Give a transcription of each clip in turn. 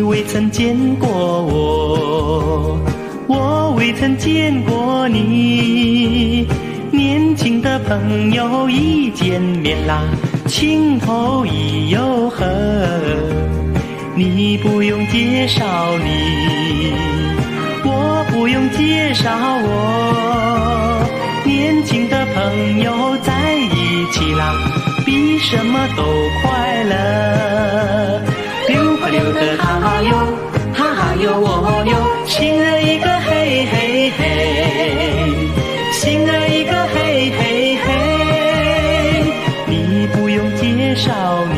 未曾见过我，我未曾见过你。年轻的朋友一见面啦，情投意又合。你不用介绍你，我不用介绍我。年轻的朋友在一起啦，比什么都快乐。溜吧溜的哈哈哟，哈哈哟哦哟，心儿一个嘿嘿嘿，心儿一个嘿嘿嘿。你不用介绍你，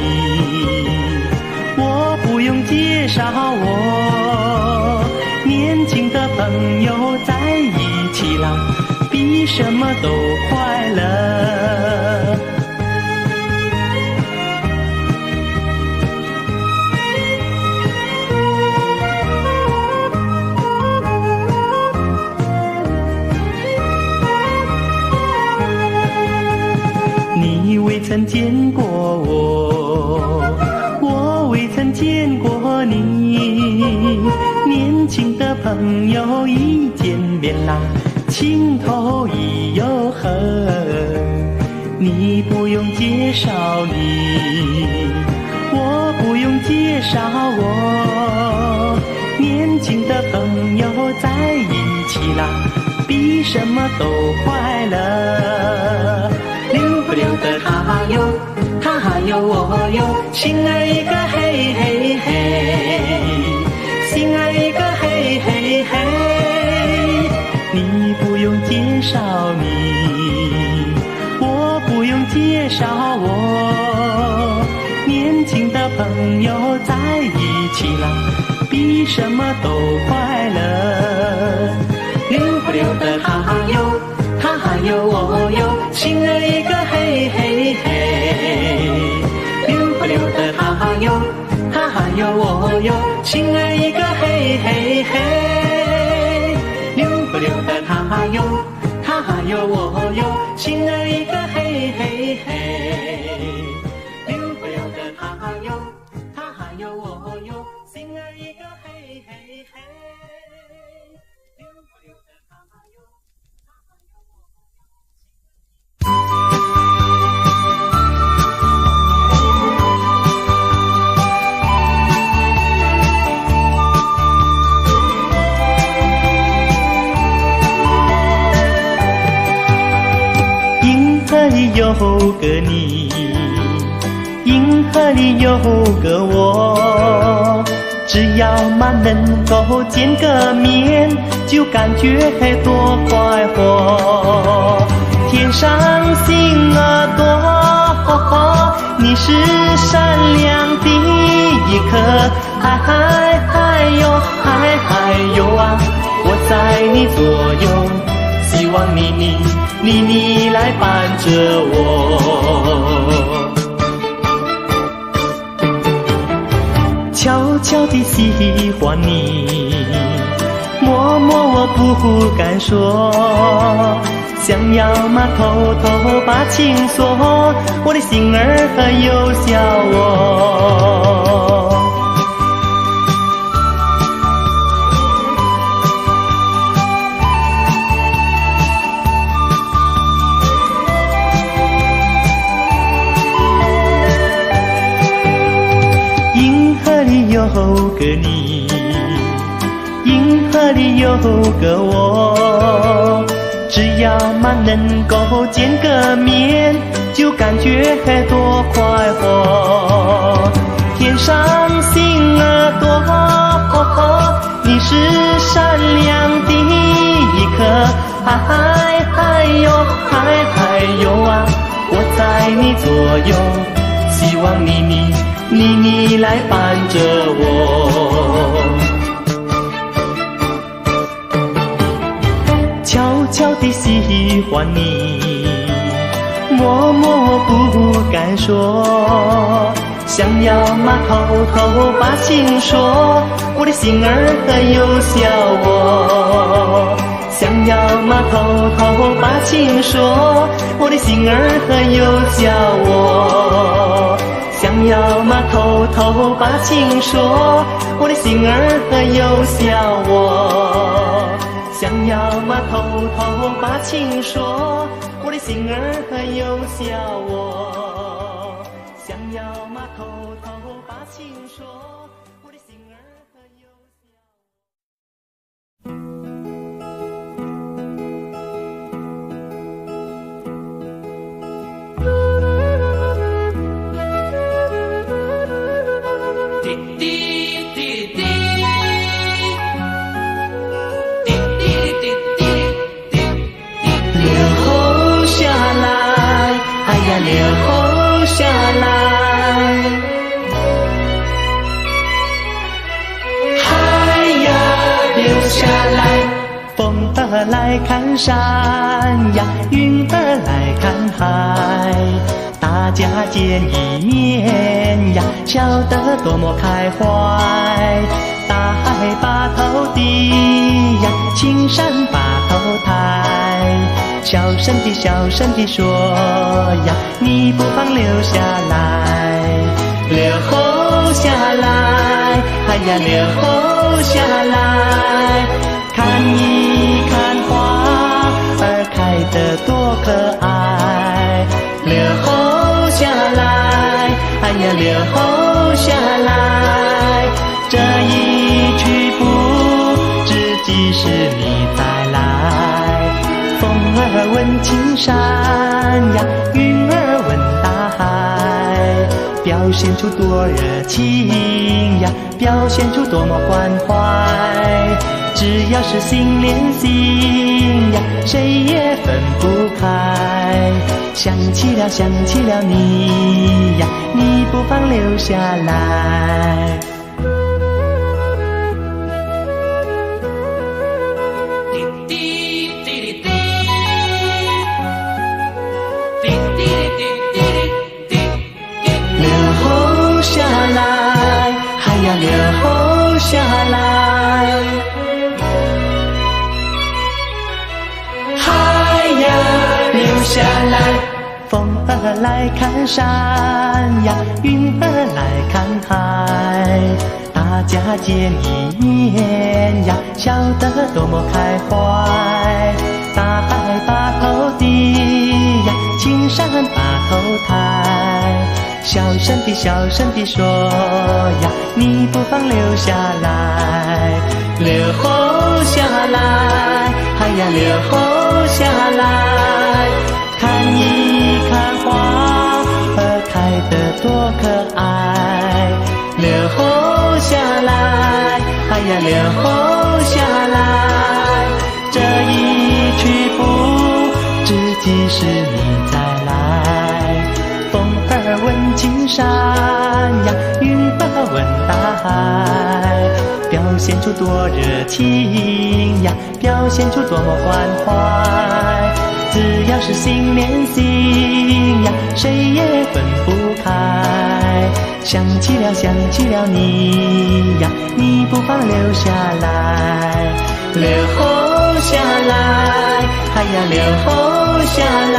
我不用介绍我。年轻的朋友在一起啦，比什么都快乐。你未曾见过我，我未曾见过你。年轻的朋友一见面啦，情投意又合。你不用介绍你，我不用介绍我。年轻的朋友在一起啦，比什么都快乐。溜吧溜的哈哈哟，哈哈哟哦哟，心儿一个嘿嘿嘿，心儿一个嘿嘿嘿。你不用介绍你，我不用介绍我。年轻的朋友在一起啦，比什么都快乐。溜吧溜的哈哈哟，哈哈哟哦哟，心儿一个嘿嘿嘿。溜吧溜的哈哈哟，哈哈哟哦哟，心儿一个嘿嘿嘿。溜吧溜的哈哈哟，哈哈哟哦哟，心儿一个嘿嘿嘿。溜吧溜的哈哈哟，哈哈哟哦哟，心儿一个嘿嘿嘿。溜吧溜的哈哈哟，哈哈哟哦银河里有个你，银河里有个我，只要嘛能够见个面，就感觉多快活。天上星儿多，你是闪亮的一颗，嗨嗨嗨哟，嗨嗨哟啊，我在你左右，希望你来伴着我。悄悄地喜欢你，默默我不敢说，想要嘛偷偷把情说，我的心儿又笑我。银河里有个你，银河里有个我，只要嘛能够见个面，就感觉多快活。天上星儿多，你是闪亮的一颗，嗨嗨嗨哟，嗨嗨哟啊，我在你左右，希望你来伴着我。悄悄地喜欢你，默默我不敢说，想要嘛偷偷把情说，我的心儿又笑我。想要嘛偷偷把情说，我的心儿又笑我。想要嘛偷偷把情说，我的心儿又笑我。想要嘛偷偷把情说，我的心儿又笑我。想要嘛偷偷把情说，我的心儿又笑我。滴滴滴滴。留下来，海呀，留下来。风儿来看山呀，云儿来看海，大家见一面呀，笑得多么开怀。大海把头低呀，青山把头抬，小声地小声地说呀，你不妨留下来，留下来，哎呀，留下来，看一看花儿开得多可爱，留下来，哎呀，留下来，这一去不知几时你再来。风儿问青山呀，云儿问大海，表现出多热情呀，表现出多么关怀。只要是心连心呀，谁也分不开。想起了你呀，你不妨留下来。留下来，还要留下来，还要留下来。风儿来看山呀，云儿来看海，大家见一面呀，笑得多么开怀。大海把头低呀，青山把头抬，小声地说呀，你不妨留下来，留下来，还要留下来，看一看花儿开得多可爱，留下来，还要留下来，这一去不知几时你再来。风儿问青山呀，云儿问大海，表现出多热情呀，表现出多么关怀。只要是心连心呀，谁也分不开。想起了你呀，你不妨留下来，留下来，还要留下来。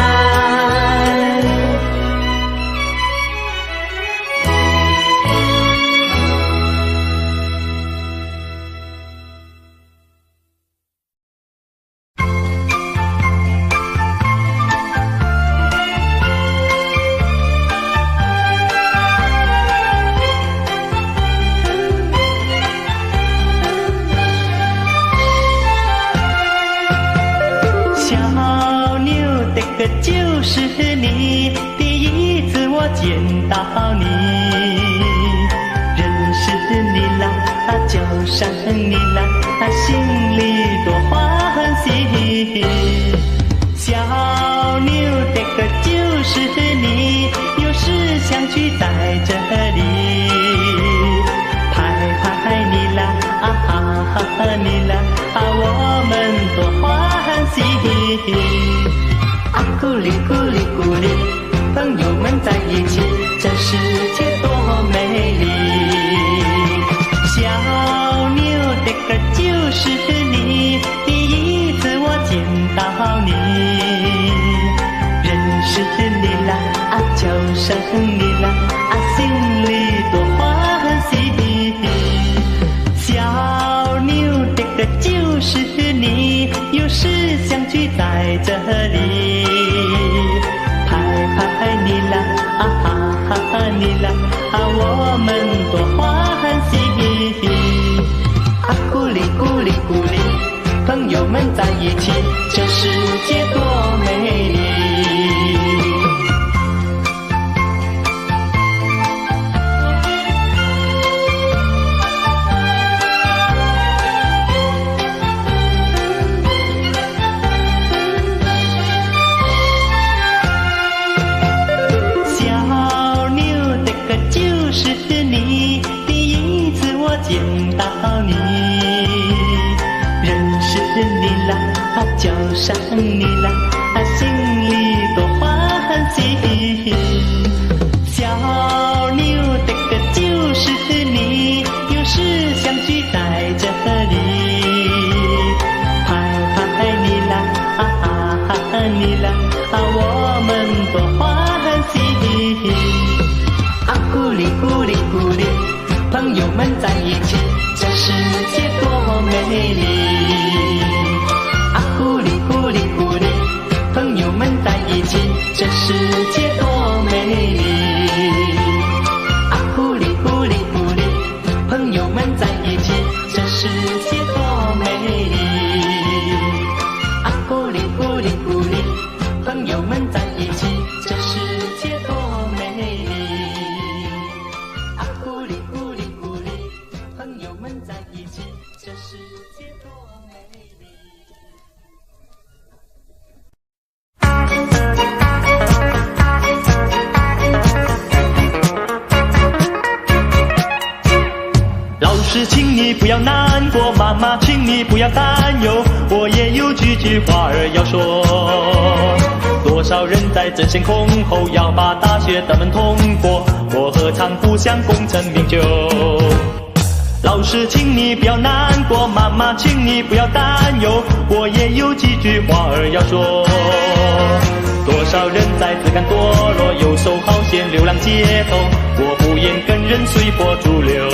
就是你，第一次我见到你，认识你啦，叫上你啦，心里多欢喜。小妞的歌就是你，有事相聚在这里，拍拍你啦，你啦，我们多欢喜。咕哩咕哩咕哩，朋友们在一起，这世界多美丽。小妞的歌就是你，第一次我见到你，认识你啦，叫上你啦，心里你啦，我们多欢喜。咕哩咕哩咕哩，朋友们在一起，这世界多美丽。小妞的歌就是你，第一次我见到你，认识你啦，叫上你啦，心里多欢喜。小妞的歌就是你，有事相聚在这里，拍拍你啦，你啦，我们多欢喜。咕哩咕哩咕哩，朋友们在一起，这世界多美丽。咕哩咕哩咕哩，朋友们在一起，这世界多美丽。咕哩咕哩咕哩，朋友们在一起，这世界多美丽。咕哩咕哩咕哩，朋友们在一起，这世界多美丽。咕哩咕哩咕哩，朋友们在一起，这世界多美丽。老师，请你不要难过，妈妈，请你不要担忧，我也有几句话儿要说。多少人在争先恐后要把大学的门通过，我何尝不想功成名就。老师，请你不要难过，妈妈，请你不要担忧，我也有几句话儿要说。多少人在自甘堕落，游手好闲，流浪街头，我不愿跟人随波逐流。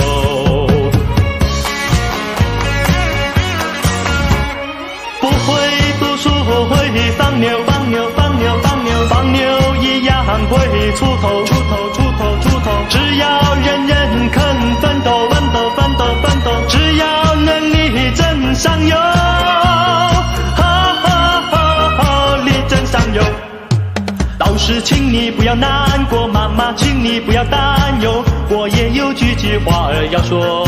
不会读书会放牛，放牛放牛放牛放牛一样会出头，出头出头出头。只要人人肯奋斗，奋斗奋斗奋斗，只要能力争上游，力争上游。老师，请你不要难过，妈妈，请你不要担忧，我也有几句话儿要说。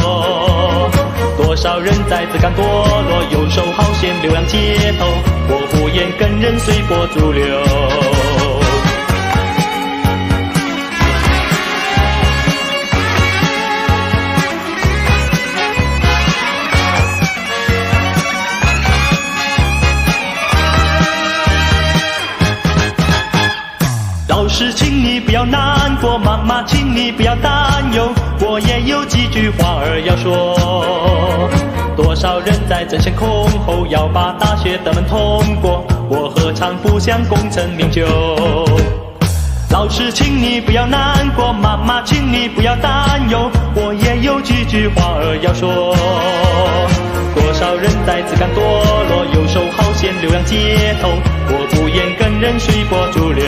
多少人在自甘堕落，游手好闲，流浪街头，我不愿跟人随波逐流。老师，请你不要难过，妈妈，请你不要担忧，我也有几句话儿要说。多少人在争先恐后要把大学的门通过，我何尝不想功成名就。老师，请你不要难过，妈妈，请你不要担忧，我也有几句话儿要说。多少人在自甘堕落，游手好闲，流浪街头，我不愿跟人随波逐流。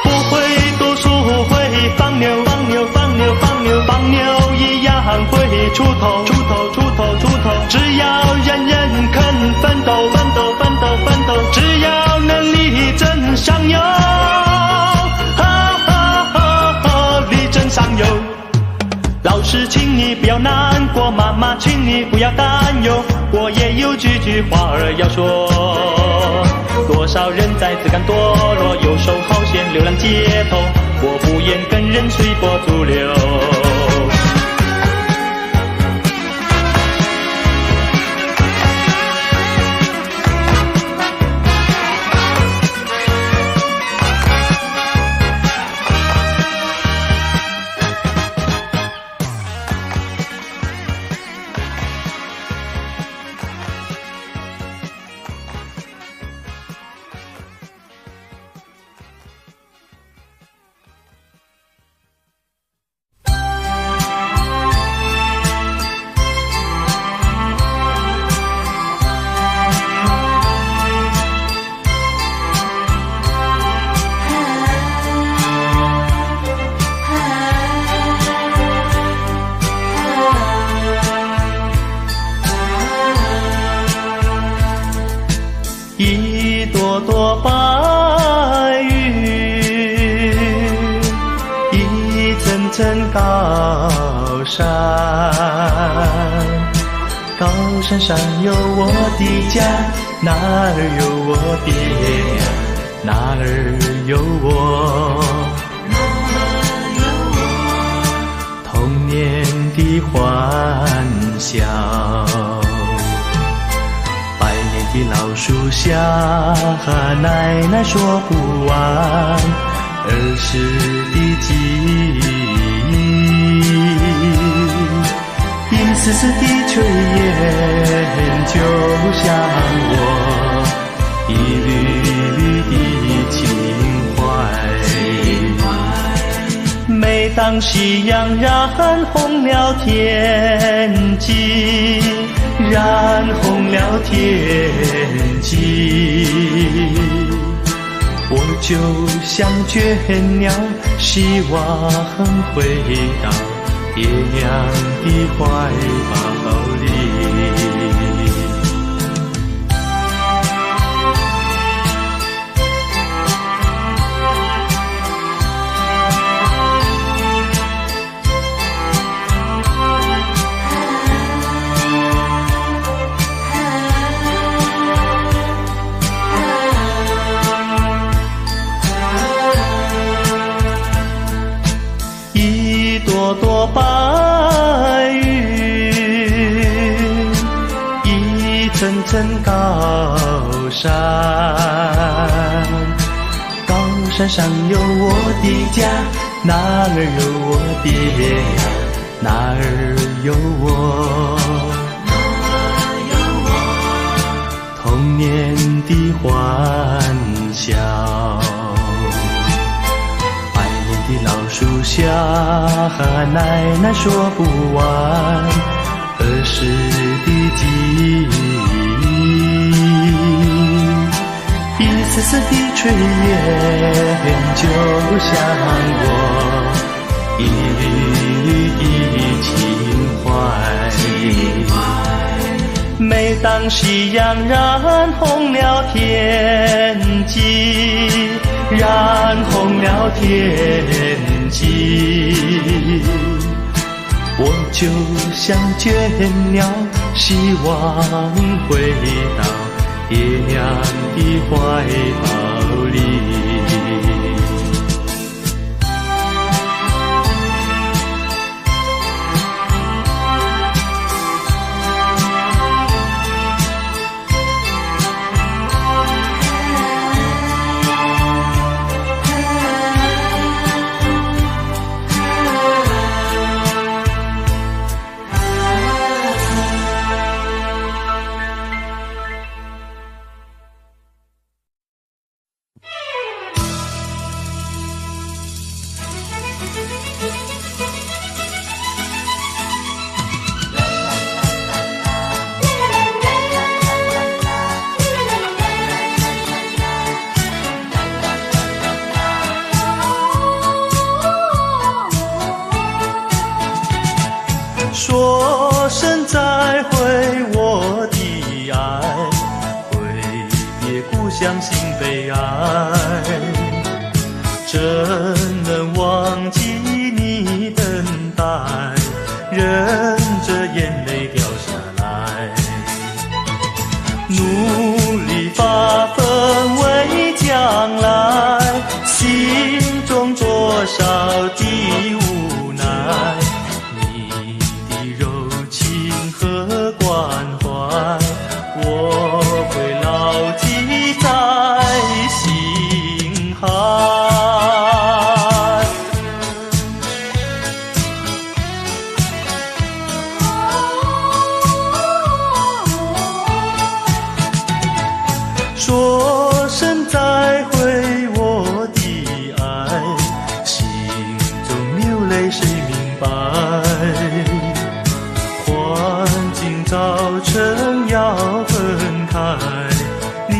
不会读书会放牛，放牛放牛放牛放牛一样会出头，出头出头出头。只要人人肯奋斗，奋斗奋斗奋斗，只要能力争上游，力争上游。老师，请你不要难过，妈妈，请你不要担忧，我也有几句话儿要说。多少人在自甘堕落，游手好闲，流浪街头，我不愿跟人随波逐流。一朵朵白云，一层层高山，高山上有我的家，那儿有我爹，那儿有我，童年的欢笑。的老树下，奶奶说不完儿时的记忆，一丝丝的炊烟就像我一缕缕的情怀。每当夕阳染红了天际，染红了天际，我就像倦鸟，希望回到爹娘的怀抱里。一朵朵白云，一层层高山，高山上有我的家，那儿有我爹，那儿有我，童年的欢笑。的老树下，奶奶说不完儿时的记忆，一丝丝的炊烟就像我一缕缕的情怀。每当夕阳染红了天际，染红了天际，我就像倦鸟，希望回到爹娘的怀抱里。说声再会，我的爱，挥别故乡心悲哀，怎能忘记你等待，忍着眼泪掉下来，努力发奋为将来，心中多少的无奈，和关怀，我会牢记在心海。说声再会，我的爱，心中流泪谁明白？早晨要分开，离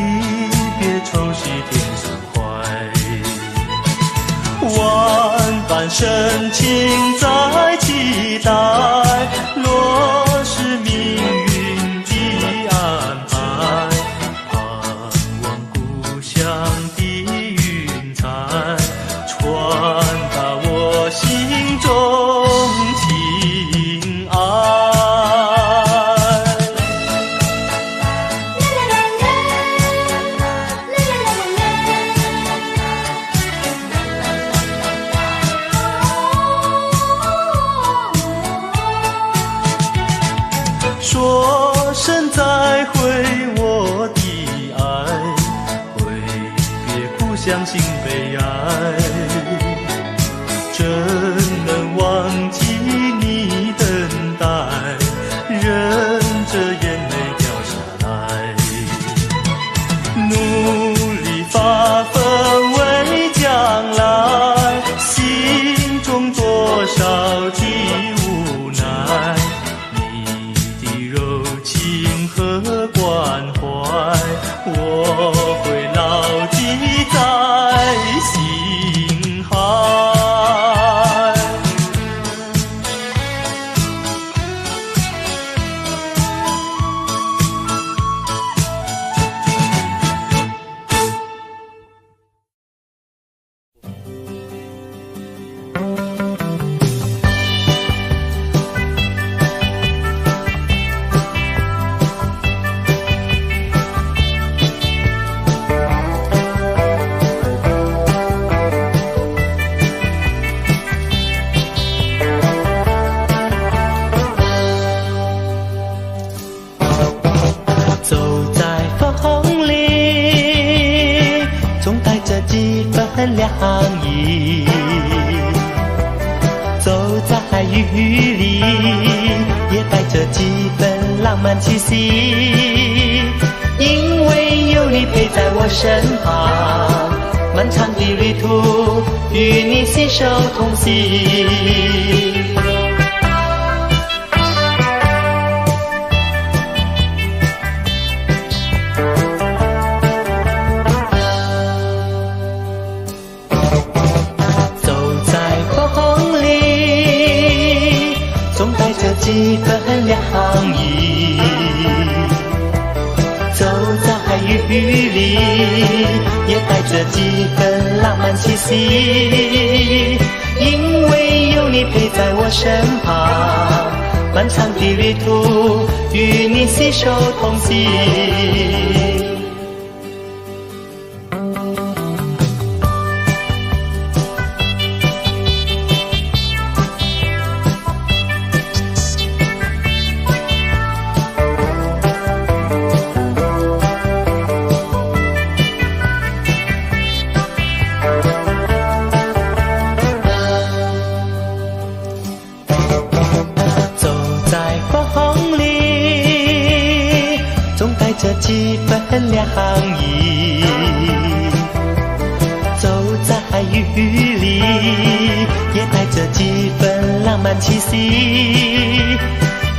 别愁绪添伤怀，万般深情在期待，若是命运的安排，盼相信悲哀，怎能忘记你等待，忍着眼泪掉下来，努力发奋为将来，心中多少的无奈，你的柔情和关怀，我会牢记在心海。凉意，走在雨里，也带着几分浪漫气息。因为有你陪在我身旁，漫长的旅途与你携手同行。几分凉意，走在雨里，也带着几分浪漫气息。因为有你陪在我身旁，漫长的旅途与你携手同行。这几分凉意，走在雨里，也带着几分浪漫气息。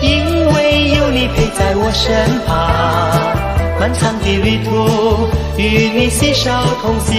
因为有你陪在我身旁，漫长的旅途与你携手同行。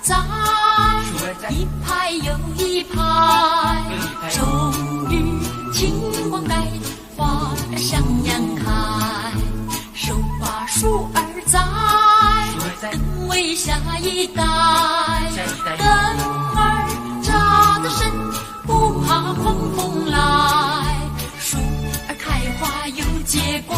在，一排又一排，终于金光盖，花儿向阳开。手把树儿栽，更为下一代。根儿扎得深，不怕狂风来。树儿开花有结果，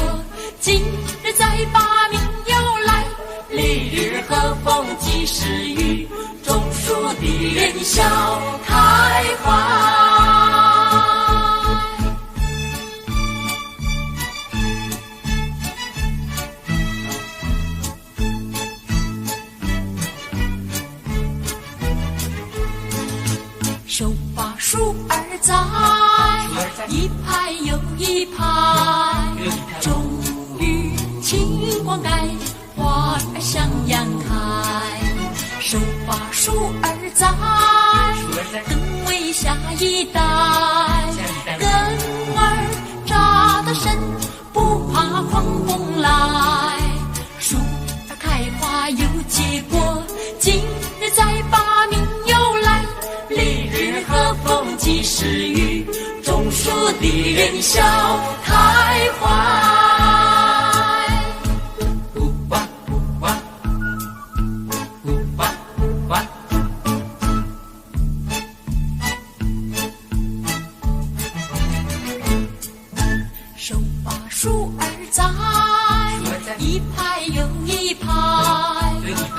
今日再把名要来。烈日和风及时雨，种树的人笑开怀。手把树儿栽，一排又一排，终于金光盖，花儿向阳开。手把树儿栽，更为下一代。根儿扎得深，不怕狂风来。树儿开花有结果，今日再把名又来。烈日和风及时雨，种树的人笑开怀。手把树儿栽，一排又一排，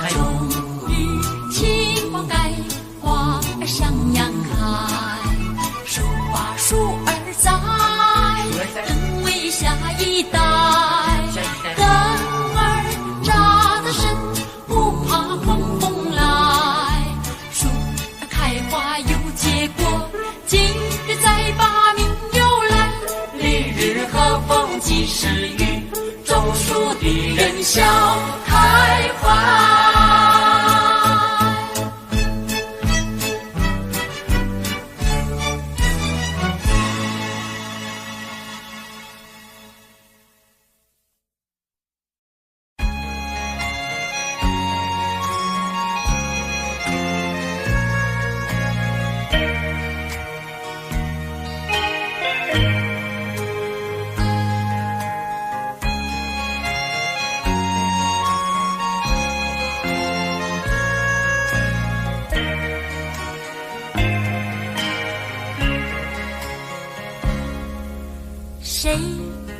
终于金光盖，花儿向阳开。手把树儿栽，更为下一代。根儿扎得深，不怕狂风来。树儿开花有结果，今日再把名又来。烈日和风及时雨，种树的人笑开怀。谁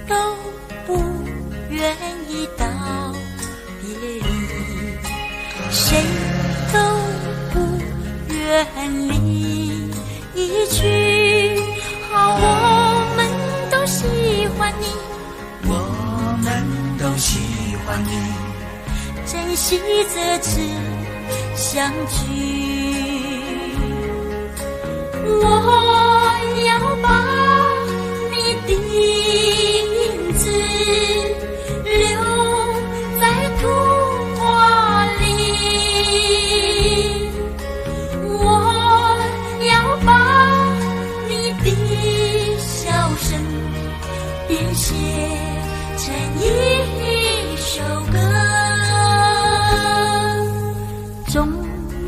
都不愿意到别离，谁都不愿离去。好，我们都喜欢你，我们都喜欢你，珍惜这次相聚。我要把的影子留在图画里，我要把你的笑声编写成一首歌。纵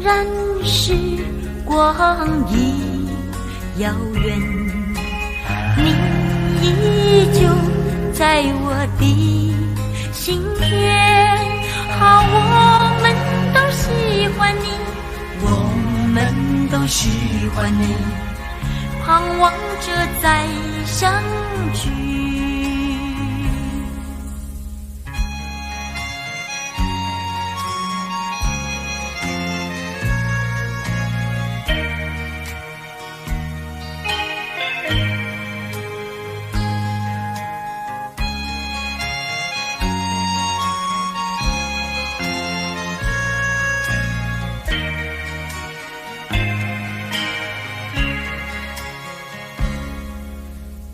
然时光已遥远，你依旧在我的心田。好，我们都喜欢你，我们都喜欢你，盼望着再相聚。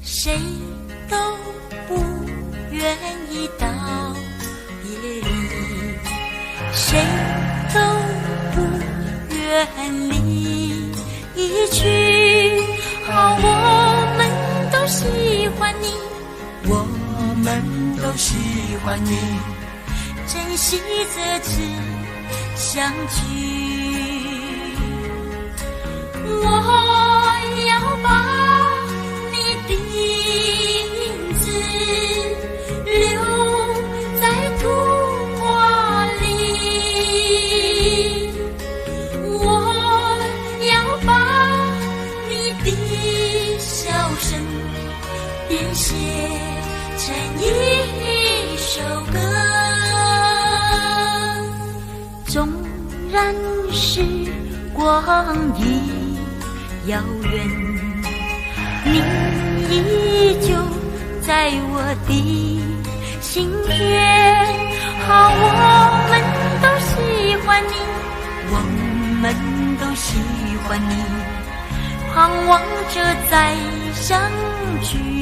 谁都不愿意到别离，谁都不愿离去。好，我们都喜欢你，我们都喜欢你，珍惜这次相聚。便写成一首歌。纵然时光已遥远，你依旧在我的心间。好，我们都喜欢你，我们都喜欢你，盼望着再相聚。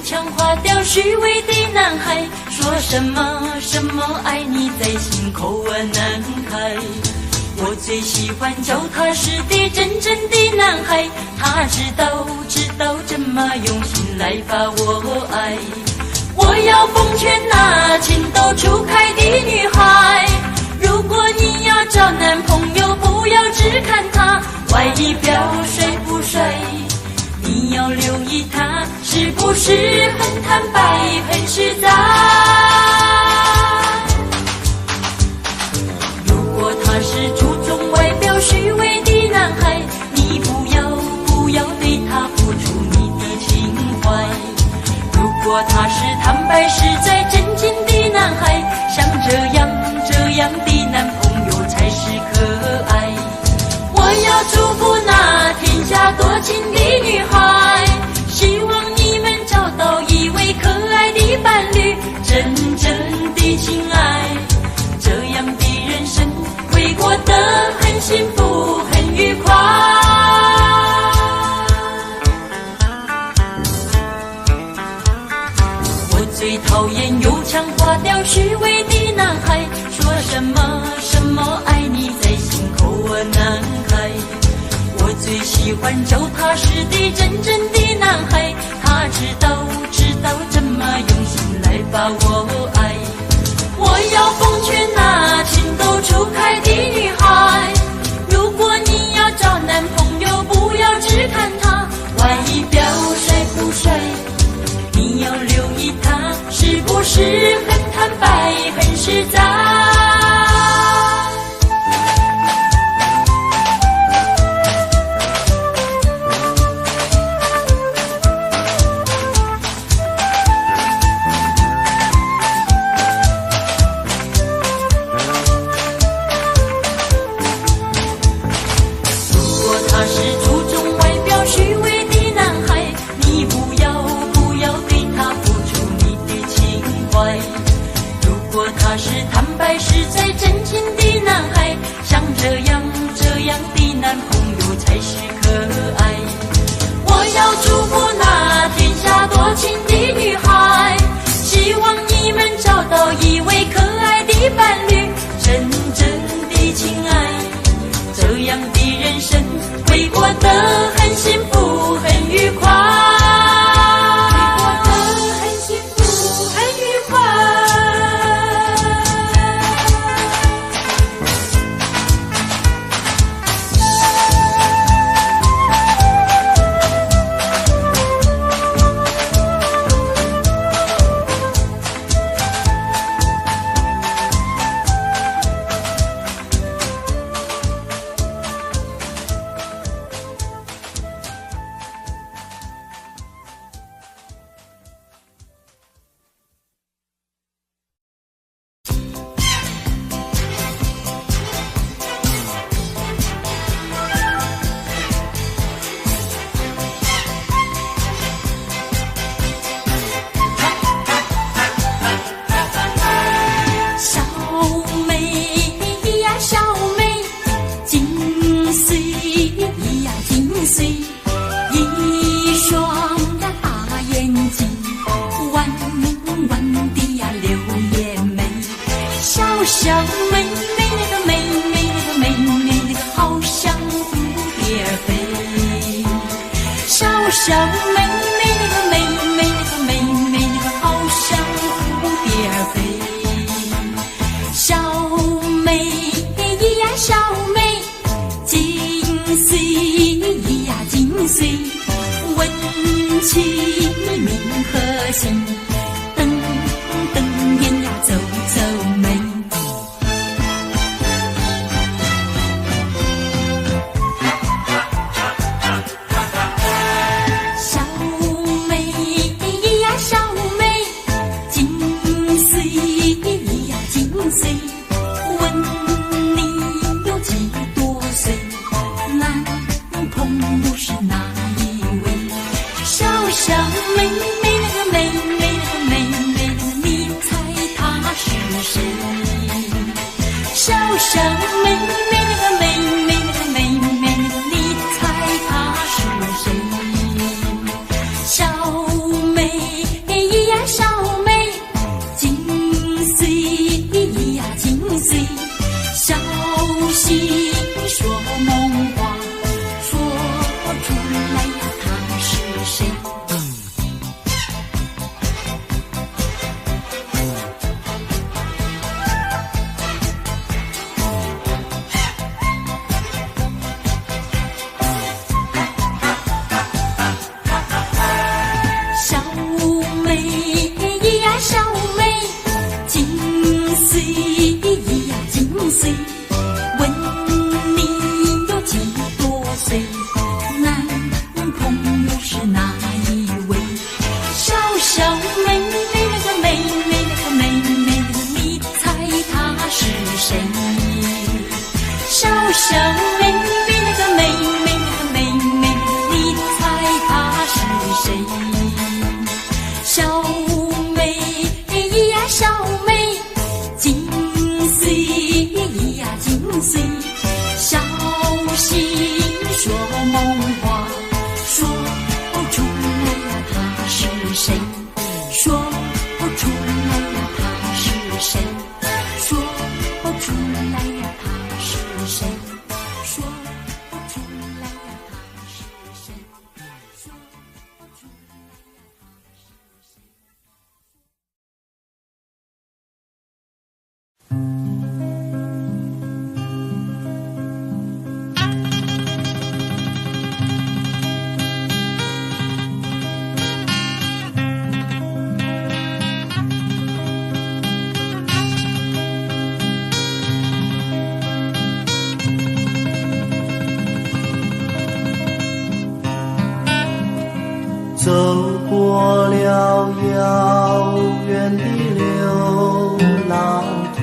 强化掉虚伪的男孩，说什么什么爱你在心口啊男孩。我最喜欢脚踏实地真正的男孩，他知道怎么用心来把我爱。我要奉劝那情窦初开的女孩，如果你要找男朋友，不要只看他外表帅不帅，你要留意他是不是很坦白很实在。如果他是注重外表虚伪的男孩，你不要对他付出你的情怀。如果他是坦白实在真心的男孩，像这样的男朋友才是可爱。我要祝福那天下多情的女孩，希望你们找到一位可爱的伴侣，真正的情爱，这样的人生会过得很幸福很愉快。我最讨厌又强化掉虚伪的男孩，说什么爱你在心口啊男孩。我最喜欢脚踏实地真正的男孩，他知道怎么用心来把我爱。我要奉劝那情窦初开的女孩，如果你要找男朋友，不要只看他外表帅不帅，你要留意他是不是很坦白很实在。他是坦白实在真心的男孩，像这样的男朋友才是可爱。我要祝福那天下多情的女孩，希望你们找到一位可爱的伴侣，真正的情爱，这样的人生会过得很幸福很愉快。一双大眼睛，弯弯的小妹妹那个妹妹那个妹妹那个好像蝴蝶儿飞，小妹呀小妹，金岁呀金岁，问起名和姓，登登眼呀皱皱眉。问你有几多岁？男朋友是哪一位？小小妹妹那个妹妹那个妹妹那个，你猜她是谁？小小妹妹那个妹妹那个妹妹那个，你猜她是谁？小妹呀小妹，金岁呀金岁，小心说梦话，说出来呀他是谁？小妹呀小妹，金岁呀金岁，问你有几多岁？男朋友是哪一位？小小妹妹那个妹妹那个妹妹那个，你猜她是谁？小小妹妹那个妹妹那个妹妹那个，你猜她是谁？小妹呀小妹，金岁呀金岁，小心说梦话，说出来呀他是谁？说出来呀他是谁？说出来呀他是谁？说出来呀他是谁？说出来呀他是谁？走过了遥远的流浪途，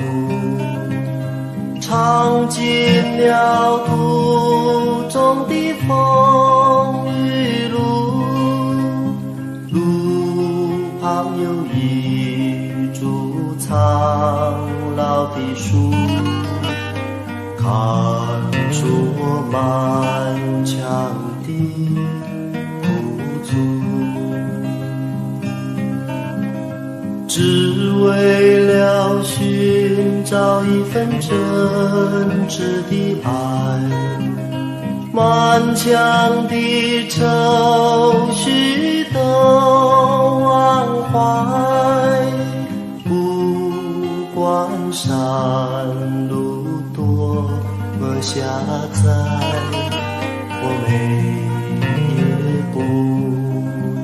尝尽了途中的风雨路，路旁有一株苍老的树，看出我漫长的只为了寻找一份真挚的爱，满腔的愁绪都忘怀，不管山路多么狭窄，我每夜不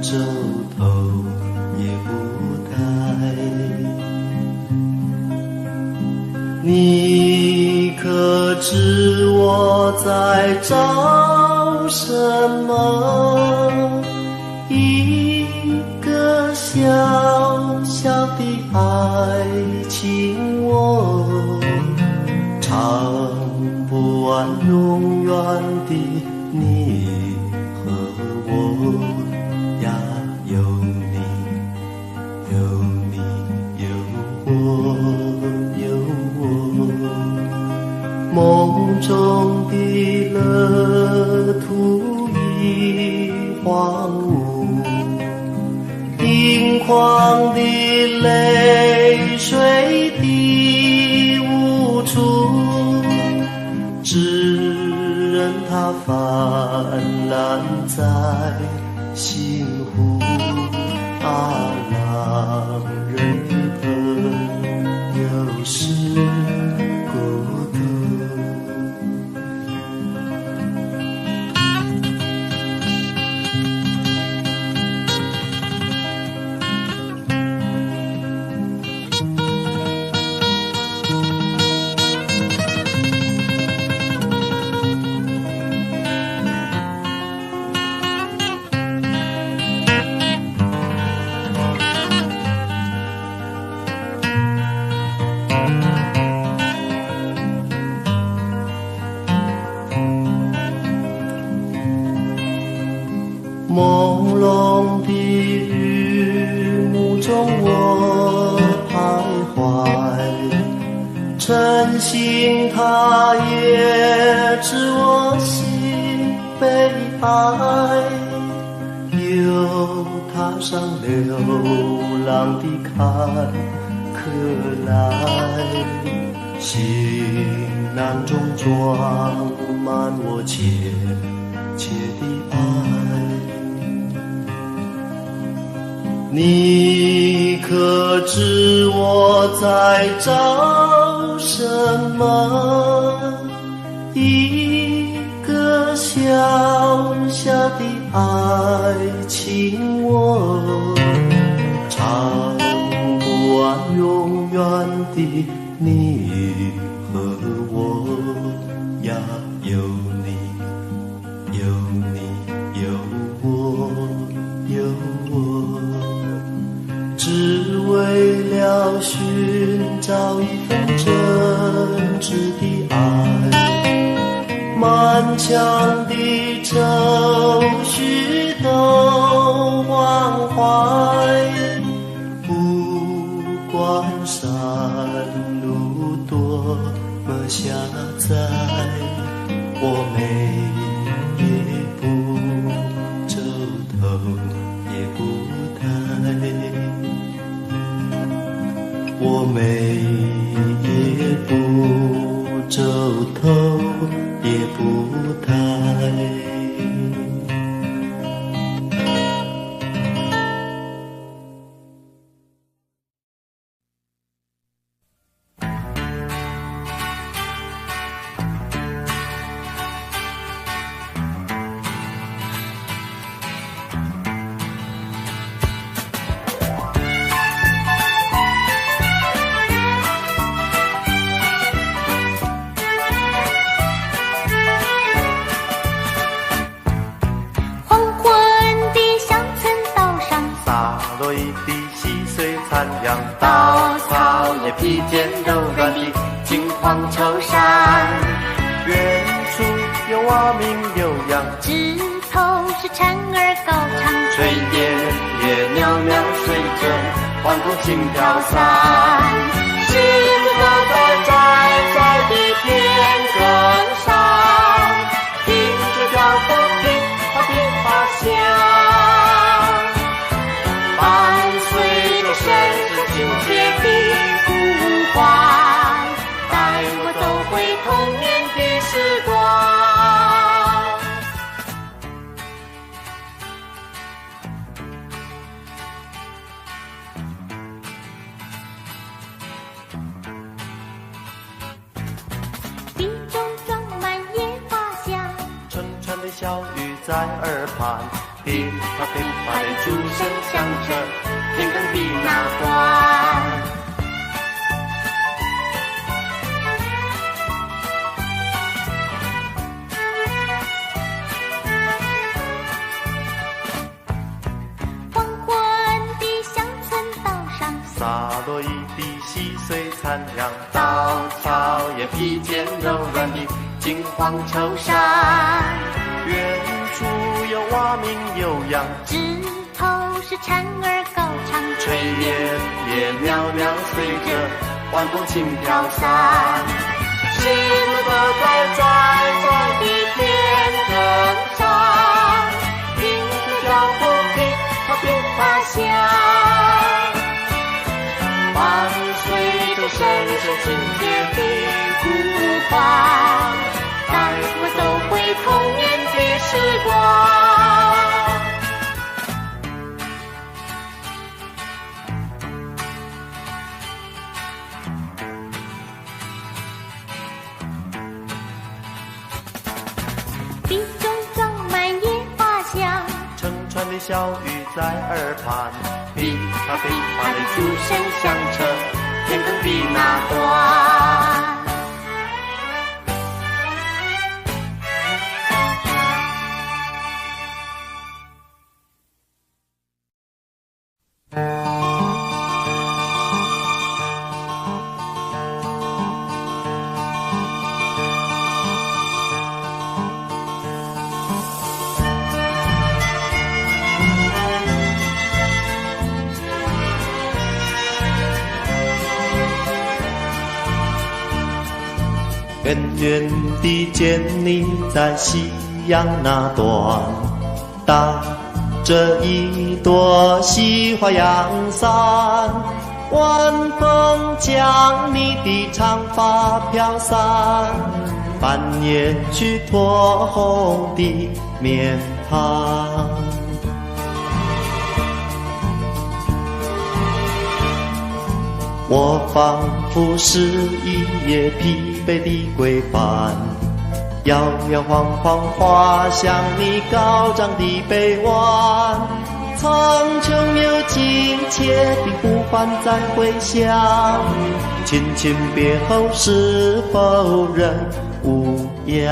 皱头也不你可知我在找什么？一个小小的爱情，我唱不完永远的你和我呀，有你有你有我。梦中的乐土已荒芜，盈眶的泪水滴无处，只任它泛滥在幸福啊，让人疼，有时孤独。朦胧的日暮中我徘徊，晨星它也知我心悲哀，又踏上流浪的坎坷来，行囊中装满我切切的爱。你可知我在找什么？一个小小的爱情，我唱不完永远的你和我呀，有你有你有我有我，只为了寻找一份真挚的爱，漫长的愁绪都忘怀，不管山路多么狭窄，我每夜不皱头也不抬，我每夜不皱头也不抬。稻草也披肩柔软的金黄绸衫，远处有蛙鸣悠扬，枝头是蝉儿高唱，炊烟也袅袅随着晚风轻飘散，是我在的天空上，听着脚步噼啪噼啪响，伴随着深深亲切的呼唤，带我走回童年的时光。地中装满野花香，春春的小雨在耳畔，噼啪噼啪的钟声响着天灯的那端。黄昏的乡村道上，洒落一地细碎残阳，稻草也披肩柔软的金黄绸衫，远处有蛙鸣悠扬，枝头是蝉儿高唱，炊烟也袅袅随着晚风轻飘散，是我在的天空上，听着脚步噼啪噼啪响，伴随着深深亲切的呼唤，带我走回童年的时光。小雨在耳畔，噼啪噼啪的鼓声响彻天空的那端。远远地见你在夕阳那端，打着一朵西花阳伞，晚风将你的长发飘散，半夜去驮红的面庞。我仿佛是一叶疲惫的归帆，摇摇晃晃滑向你高涨的臂弯，苍穹有急切的呼唤在回响，亲亲别后是否仍无恙？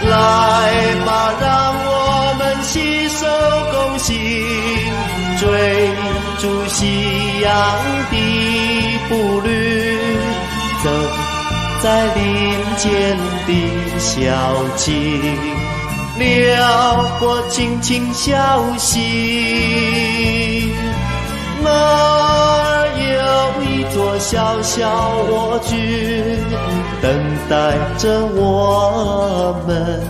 来吧，让我们携手共行，追逐夕阳的步履，走在林间的小径，撩拨轻轻笑息。那儿有一座小小蜗居，等待着我们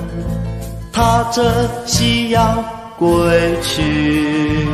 踏着夕阳归去。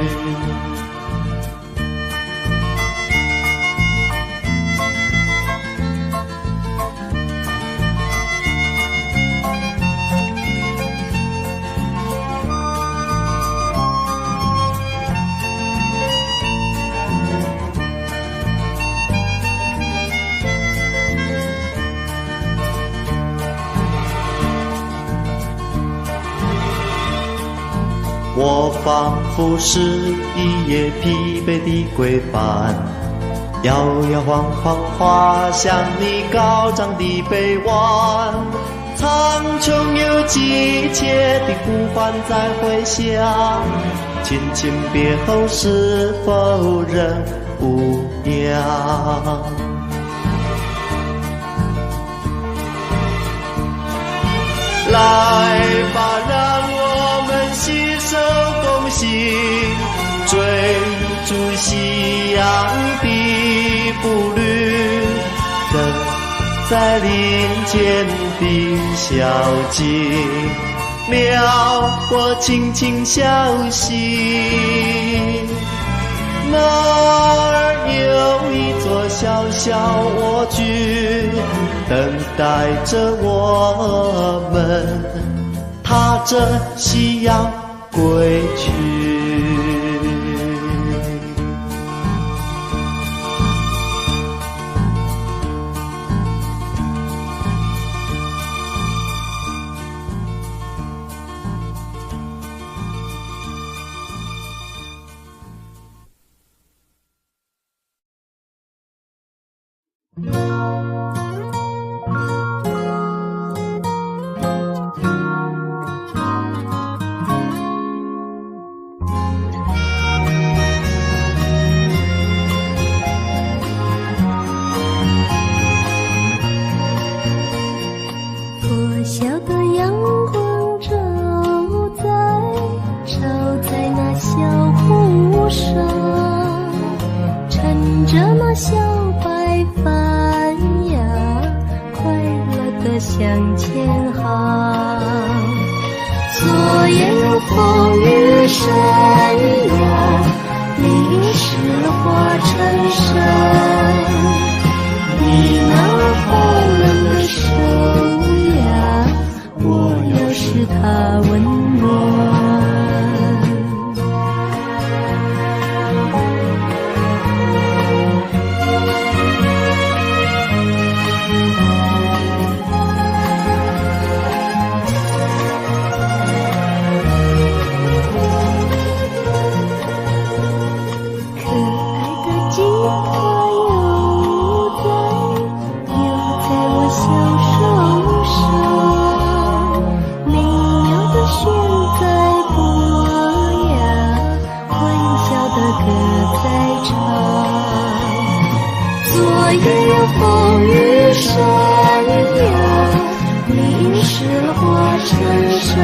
我仿佛是一叶疲惫的归帆，摇摇晃晃滑向你高涨的臂弯，苍穹有急切的呼唤在回响，亲亲别后是否仍无恙？来吧，让我们携手共行，追逐夕阳的步履，走在林间的小径，撩拨轻轻笑息。那儿有一座小小蜗居，等待着我们踏着夕阳归去。破晓的阳光照在那小湖上，乘着那小白帆呀，快乐地向前航。昨夜有风雨声呀，淋湿了花衬衫，你那冰冷的手呀，我要使它温暖。淋湿了化成山，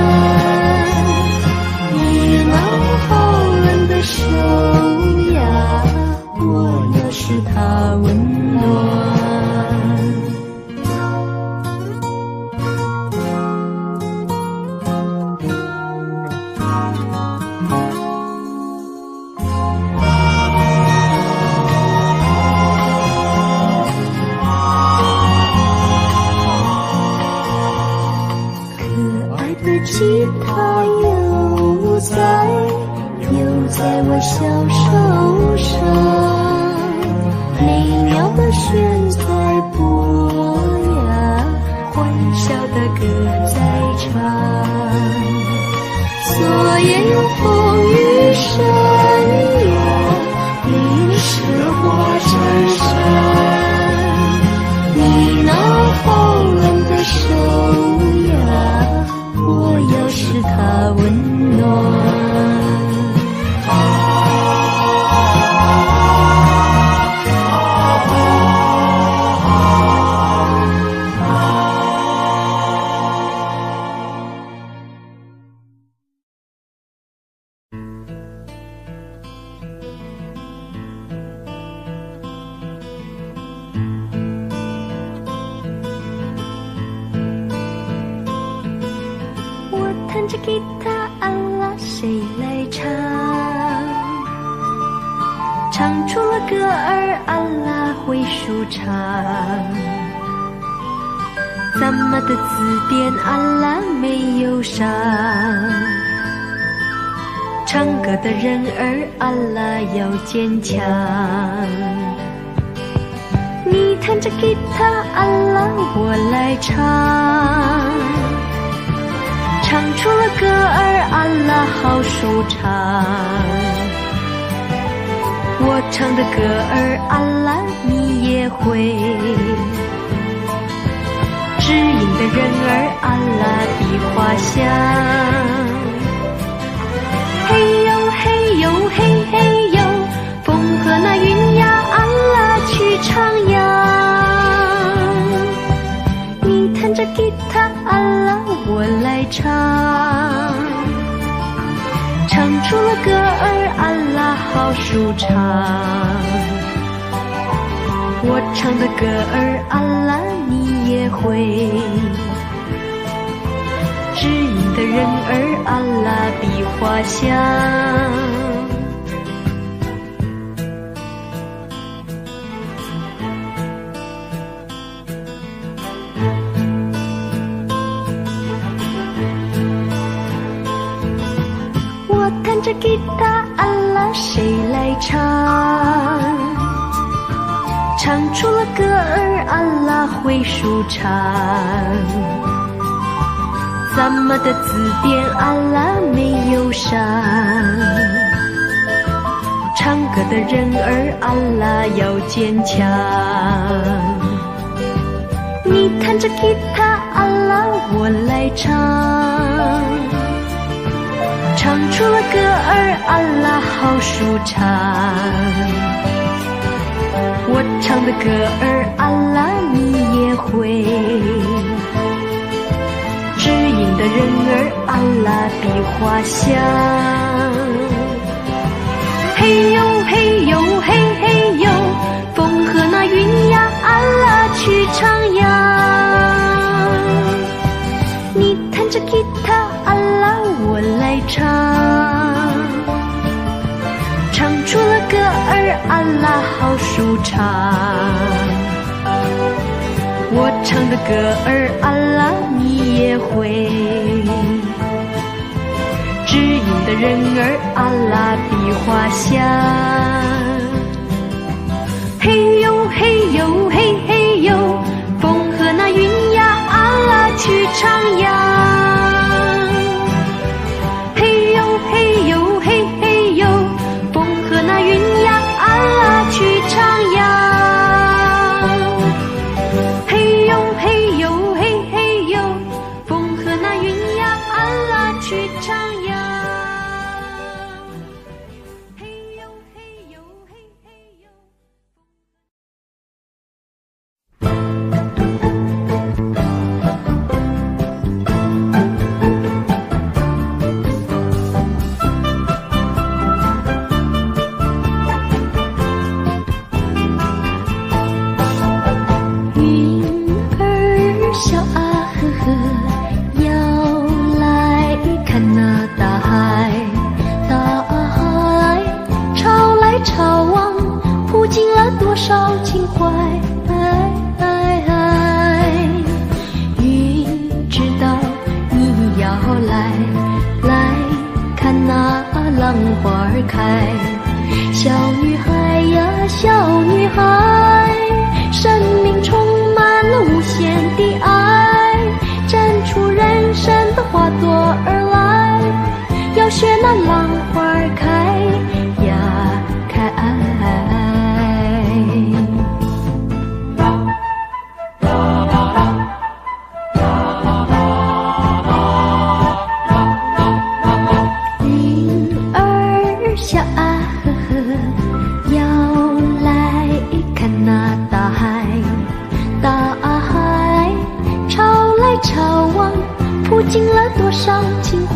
你那好冷的手呀，我要使它温暖。吉他又在我小手上，美妙的弦在拨呀，欢笑的歌在唱。昨夜有风雨声呀，淋湿了化成山，你那好冷的手呀，我要使它温暖。弹着吉他，啊啦，谁来唱？唱出了歌儿，啊啦，会舒畅。咱们的字典，啊啦，没忧伤。唱歌的人儿，啊啦，要坚强。你弹着吉他，啊啦，我来唱。唱出了歌儿，啊啦，好舒畅。我唱的歌儿，啊啦，你也会。知音的人儿，啊啦，比花香。嘿呦嘿呦嘿嘿呦，风和那云呀，啊啦，去徜徉。你弹着吉他，啊啦，我来唱，唱出了歌儿，啊啦，好舒畅。我唱的歌儿，啊啦，你也会。知音的人儿，啊啦，比花香。弹着吉他，啊啦，谁来唱？唱出了歌儿，啊啦，会舒畅。咱们的字典，啊啦，没忧伤。唱歌的人儿，啊啦，要坚强。你弹着吉他，啊啦，我来唱。唱出了歌儿，啊啦，好舒畅。我唱的歌儿，啊啦，你也会。知音的人儿，啊啦，比花香。嘿呦嘿呦嘿嘿呦，风和那云呀，啊啦，去徜徉。你弹着吉他，啊啦，我来唱，唱出了歌儿，啊啦，好舒畅。我唱的歌儿，啊啦，你也会。知音的人儿，啊啦，比花香。嘿呦嘿呦嘿嘿呦，风和那云呀，啊啦，去徜徉。小啊呵呵，要来看那大海，大海潮来潮往，谱进了多少情怀。云知道你要来看那浪花开。小女孩呀，小女孩，生命充满了无限的爱，绽出人生的花朵而来，要学那浪花开呀开。云儿笑啊呵呵，要来看那大海，大海潮来潮往，谱进了多少情怀。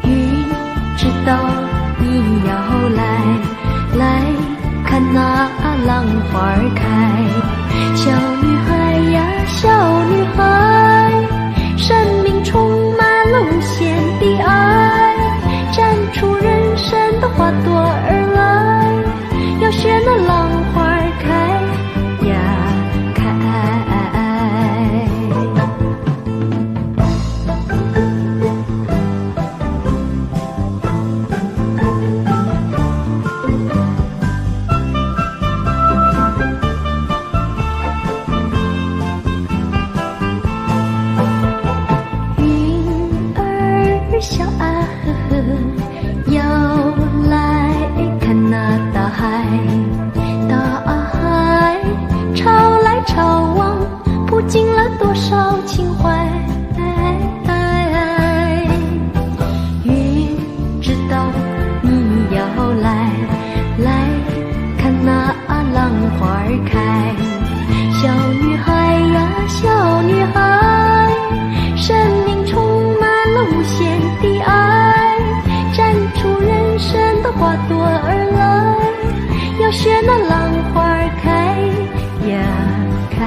云知道你要来看那浪花开。小女孩呀，小女孩，生命充满了无限的爱，绽出人生的花朵而来，要学那浪花开呀开。云儿笑啊呵呵，要来看那大海，大海潮来潮往，谱进了多少情怀。云知道你要来看那浪花开。小女孩呀，小女孩，生命充满了无限的爱，绽出人生的花朵而来，要学那浪花开呀开。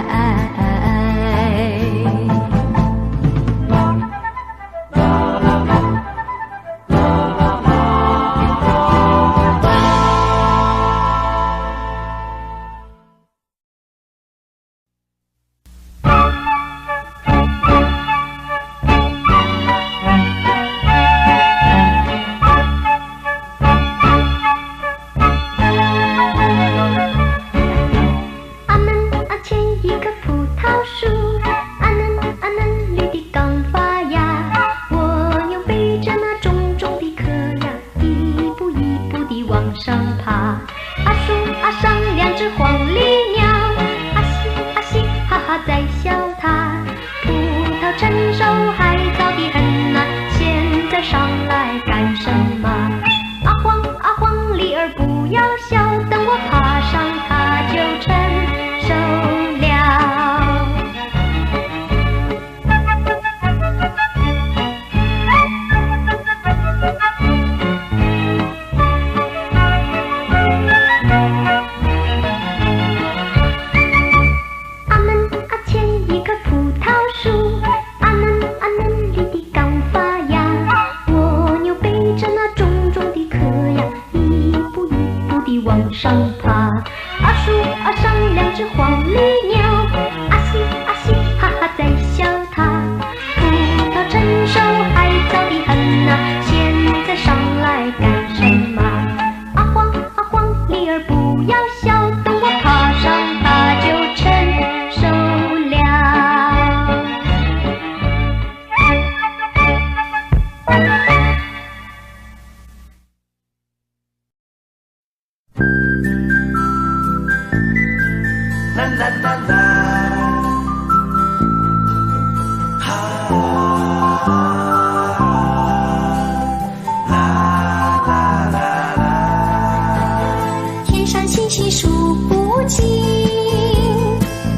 天上星星数不尽，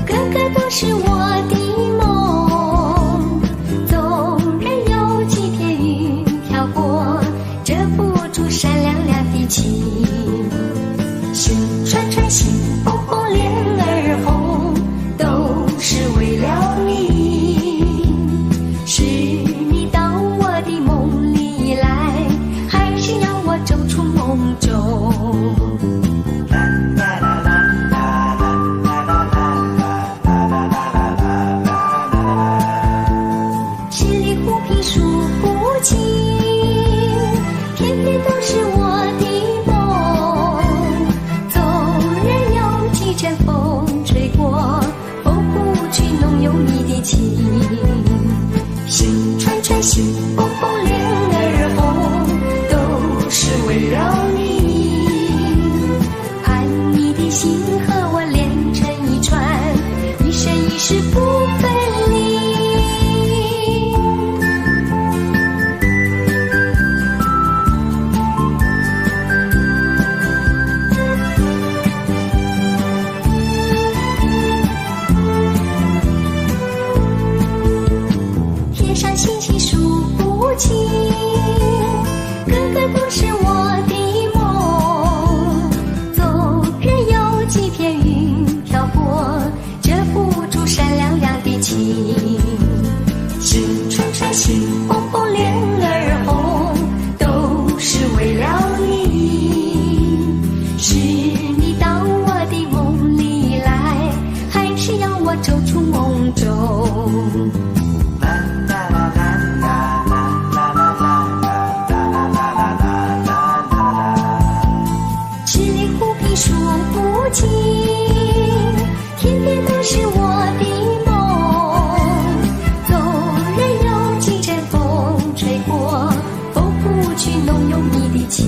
个个都是我的梦。纵然有几片云飘过，遮不住闪亮亮的情。心串串心，红红脸儿红。有你的情。心串串，心蹦蹦，莲儿红，都是围绕你。盼你的心和我连成一串，一生一世不分离。天上星星数不清，个个都是我的梦。纵然有几片云飘过，遮不住闪亮亮的情。心串串，心蹦蹦，莲儿红，都是为了你。是你到我的梦里来，还是要我走出梦中？十里湖滨数不尽，天边都是我的梦。纵然有几阵风吹过，风不去弄有你的情。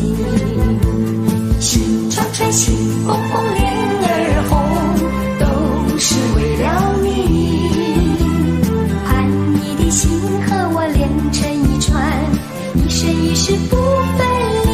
心串串，心蹦蹦，莲儿红，都是为了你。盼你的心和我连成一串，一生一世不分离。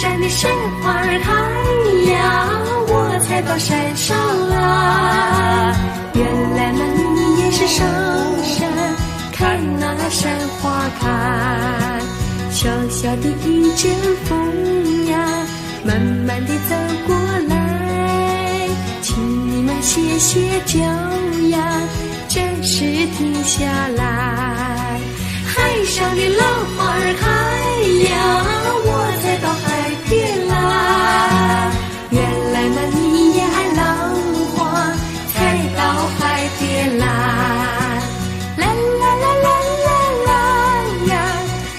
山的山花儿开呀，我才到山上来。原来嘛，你也是上山看那山花开。小小的一阵风呀，慢慢地走过来，请你们歇歇脚呀，暂时停下来。海上的浪花儿开呀，我才到海边来。原来嘛，你也爱浪花，才到海边来。啦啦啦啦啦啦呀，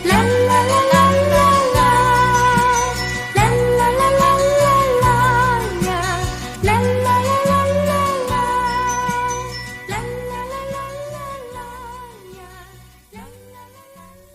啦啦啦啦啦啦，啦啦啦啦啦啦呀，啦啦啦啦啦啦，啦啦啦啦啦呀，啦啦啦啦啦。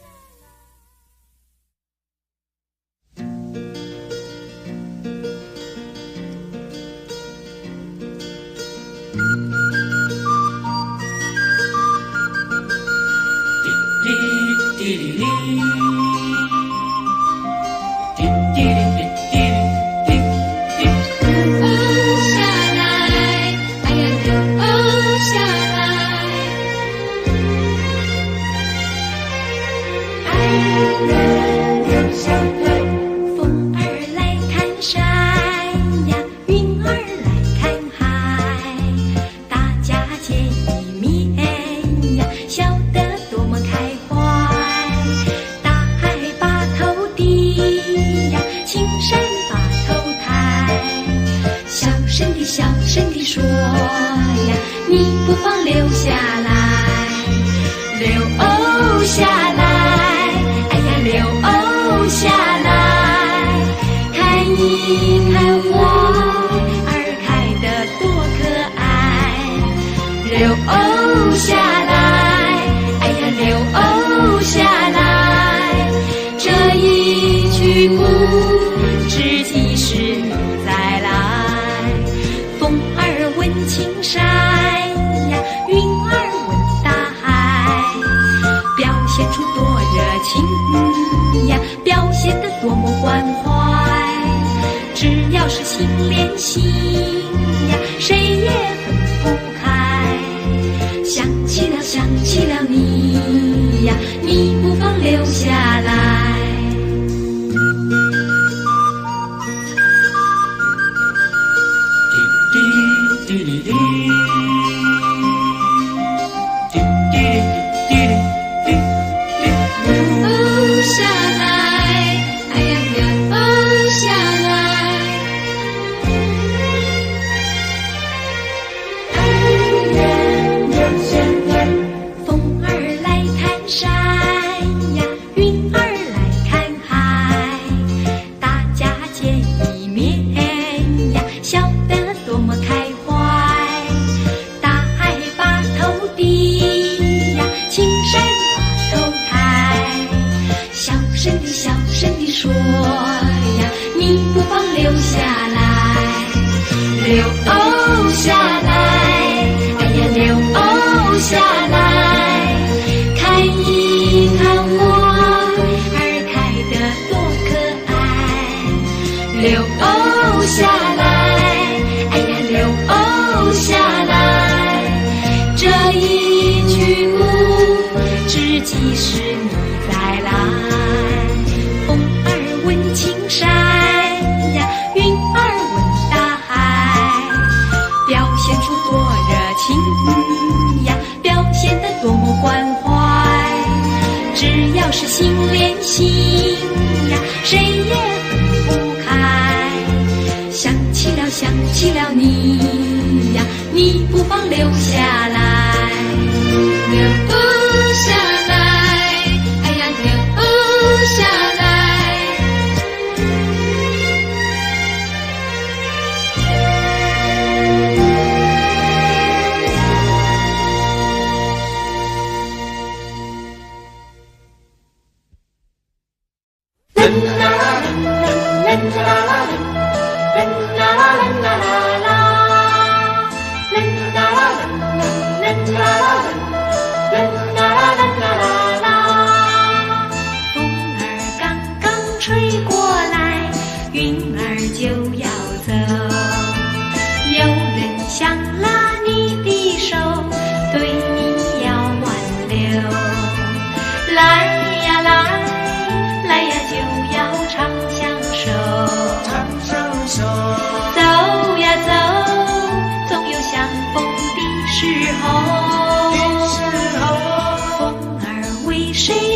吹过来，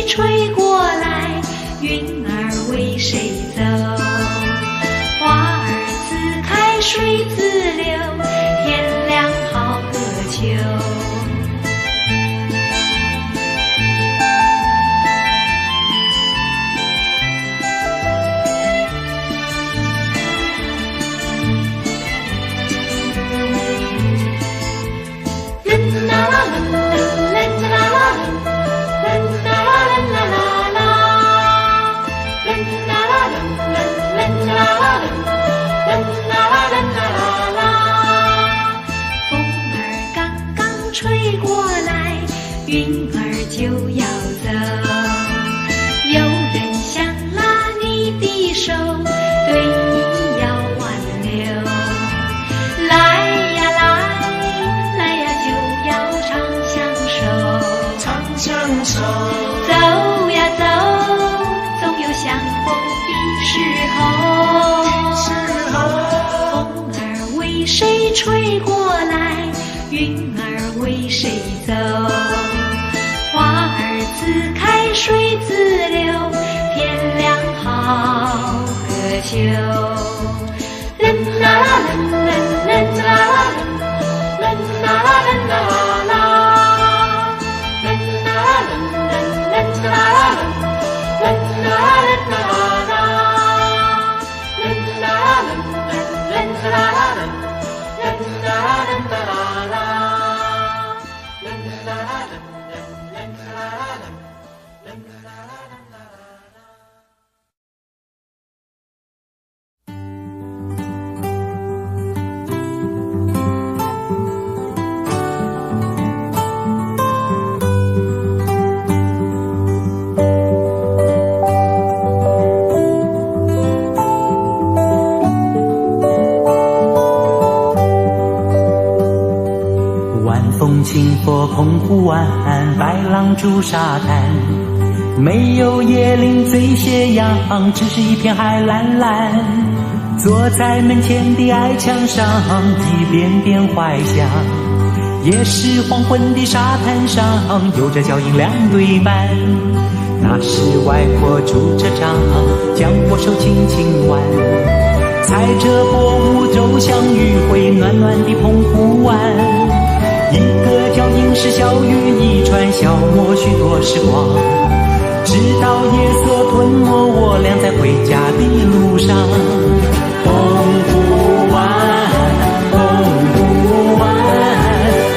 吹过来，云儿为谁走？花儿自开，水自流，天凉好个秋。吹过来，云儿就要走。有人想拉你的手，对你要挽留。来呀来，来呀就要唱相守，唱相守。走呀走，总有相逢的时候。风儿为谁吹过来，云儿为谁走？花儿自开，水自流，天凉好个秋。啦啦啦啦啦啦啦啦啦啦啦啦，清波澎湖湾，白浪逐沙滩，没有椰林醉斜阳，只是一片海蓝蓝。坐在门前的矮墙上，一遍遍怀想。也是黄昏的沙滩上，有着脚印两对半。那是外婆拄着杖，将我手轻轻挽，踩着薄雾走向余晖暖暖的澎湖湾。一个脚印是小雨一串，消磨许多时光，直到夜色吞没我俩在回家的路上。澎湖湾，澎湖湾，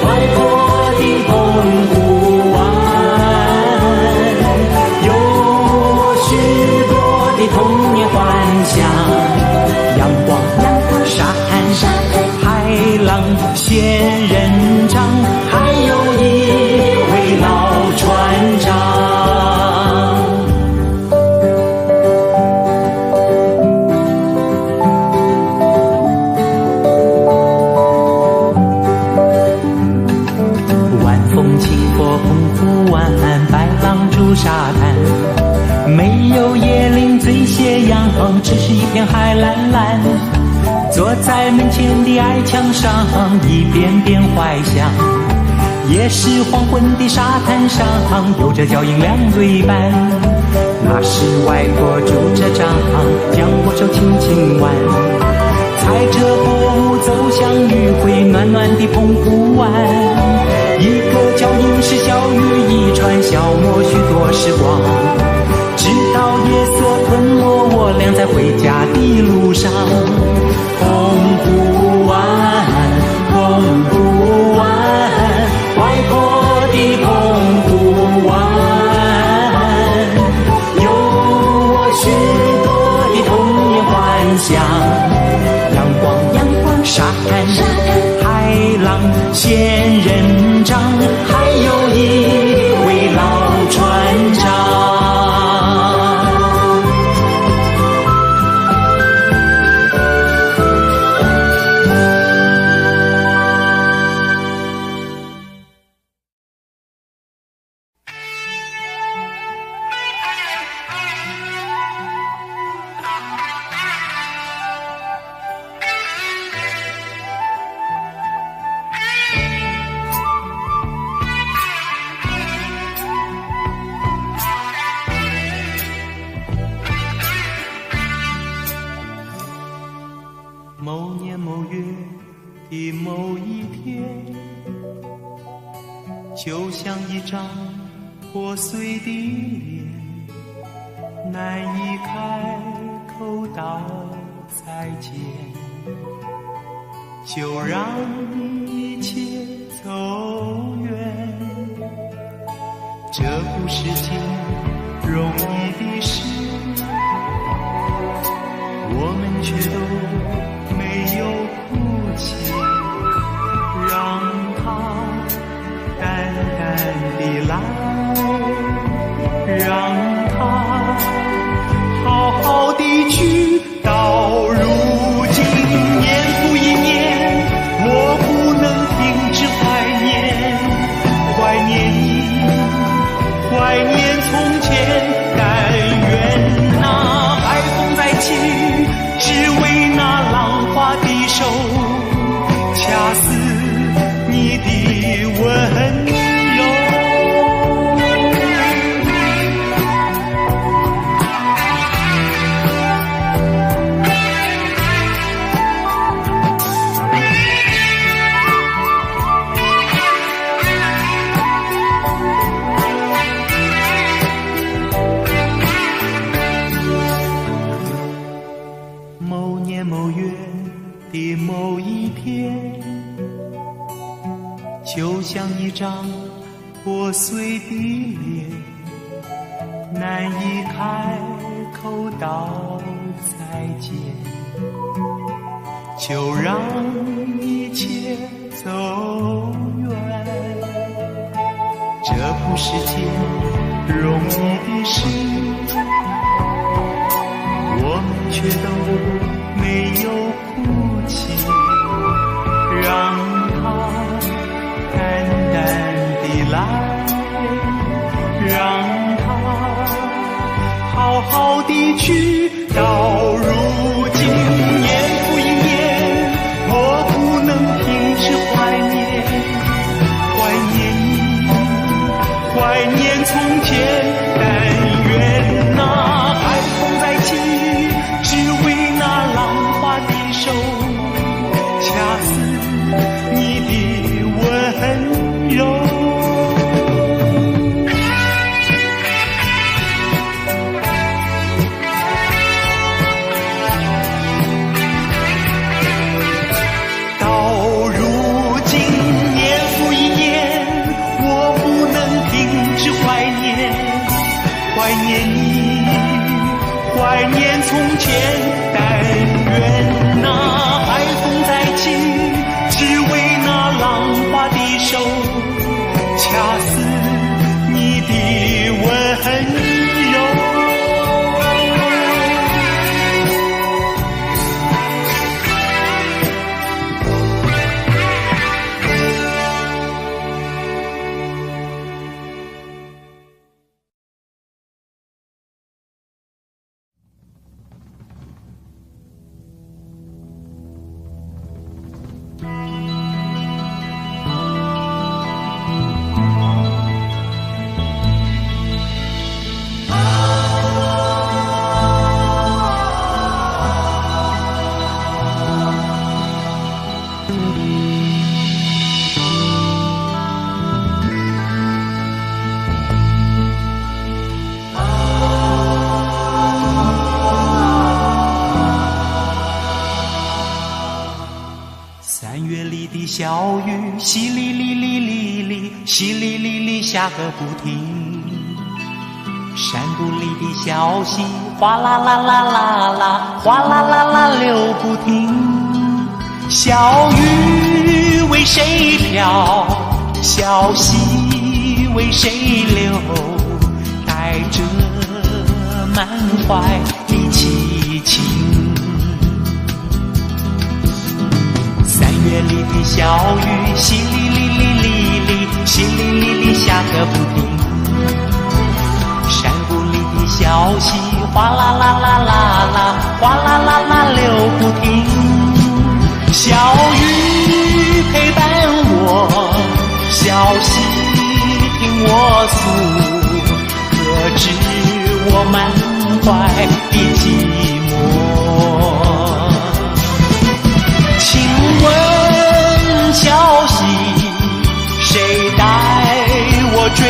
外婆的澎湖湾，有我许多的童年幻想。阳光，沙滩，海浪，仙人掌，还有一位老船长。晚风轻拂澎湖湾，白浪逐沙滩，没有椰林醉斜阳，只是一片海蓝蓝。坐在门前的矮墙上，一遍遍怀想。也是黄昏的沙滩上，有着脚印两对半。那是外婆拄着杖，将我手轻轻挽，踩着薄雾走向余晖暖暖的澎湖湾。一个脚印是小雨一串，消磨许多时光，直到夜色吞没我俩在回家的路上。澎湖湾，澎湖湾，外婆的澎湖湾，有我许多的童年幻想。阳光，沙滩，海浪，仙人掌，还有一位老船长。张破碎的脸，难以开口道再见，就让一切走远。这不是件容易的事，我们却都没有哭泣，让它淡淡地来，让它好好地去。到如今年复一年，我不能停止怀念，怀念你，怀念从前。但愿那海风再起，只为那浪花的手，恰似你的温柔。某年某月的某一天，就像一张破碎的脸，难以开口道再见，就让一切走远。这不是件容易的事，我们却都没有哭泣，让它淡淡地来，让它好好地去。到如今年复一年，我不能停止怀念，怀念你，怀念从前。但愿那海风再起，只为那浪花的手，恰似你的温柔。到如今年复一年，我不能停止怀念，怀念你，怀念从前。但愿那海风再起，只为那浪花的手，恰似你的温柔。3月里的小雨，淅沥沥沥沥沥，淅沥沥沥下个不停。山谷里的小溪，哗啦啦啦啦啦，哗啦啦啦流不停。小雨为谁飘？小溪为谁流？带着满怀的凄情。3月里的小雨，淅沥沥沥沥沥，淅沥沥沥下个不停。山谷里的小溪，哗啦啦啦啦啦，哗啦啦啦流不停。小雨陪伴我，小溪听我诉，可知我满怀的寂寞。请问小溪，谁带我追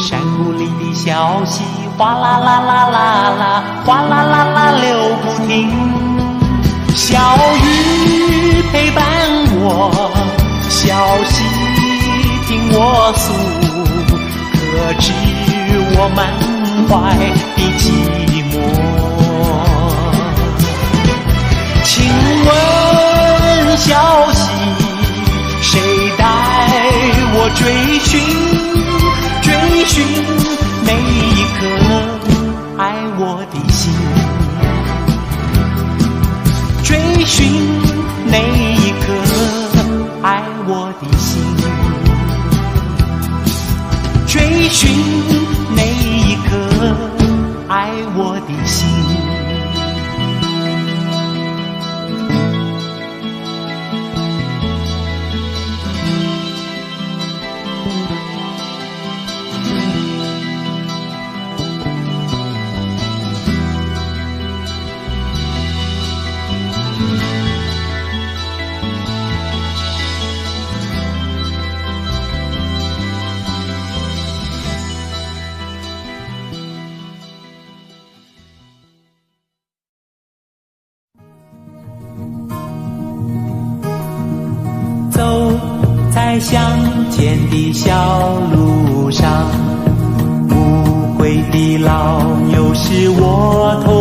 山谷里的小溪哗啦啦啦啦啦，哗啦啦啦流不停。小雨陪伴我，小溪听我诉，可知我满怀的寂寞。请问小溪，谁带我追寻每一颗爱我的心，追寻每一颗爱我的心，追寻每一颗爱我的心。走在乡间的小路上，无悔的老牛是我头